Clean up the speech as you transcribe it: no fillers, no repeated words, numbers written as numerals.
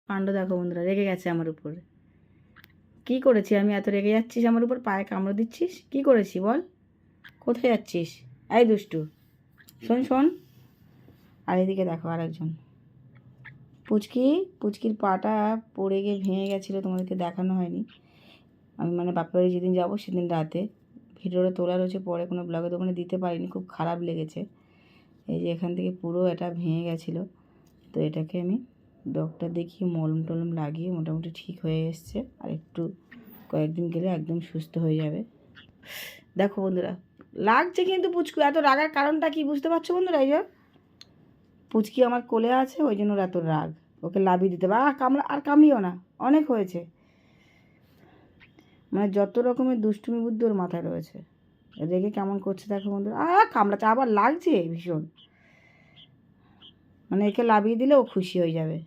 কাণ্ড দেখো বন্ধুরা, রেগে গেছে আমার উপর। কি করেছি আমি এত রেগে যাচ্ছিস আমার উপর? পায়ে কামড় দিচ্ছিস, কি করেছি বল? কোথায় যাচ্ছিস? এই দুষ্টু, শোন শোন। আর এদিকে দেখো আরেকজন পুচকির পাটা পড়ে গিয়ে ভেঙে গেছিলো, তোমাদেরকে দেখানো হয়নি। আমি মানে বাপের বাড়ি যেদিন যাবো সেদিন রাতে ভিডিওটা তোলা রয়েছে, পরে কোনো ব্লগের দোকানে দিতে পারিনি, খুব খারাপ লেগেছে। এই যে এখান থেকে পুরো এটা ভেঙে গেছিলো, তো এটাকে আমি ডক্টর দেখিয়ে মলম টলম লাগিয়ে মোটামুটি ঠিক হয়ে এসছে। আর একটু কয়েকদিন গেলে একদম সুস্থ হয়ে যাবে। দেখো বন্ধুরা, লাগছে কিন্তু পুচকু। এত রাগার কারণটা কি বুঝতে পারছো বন্ধুরা? এই যে পুচকি আমার কোলে আছে, ওই জন্য এত রাগ। ওকে লাভিয়ে দিতে হবে। আর কামড়িও না, অনেক হয়েছে। মানে যত রকমের দুষ্টুমি বুদ্ধি ওর মাথায় রয়েছে। রেগে কেমন করছে দেখো বন্ধুরা। কামড়াচ্ছে, আবার লাগছে ভীষণ। মানে একে লাভিয়ে দিলে ও খুশি হয়ে যাবে।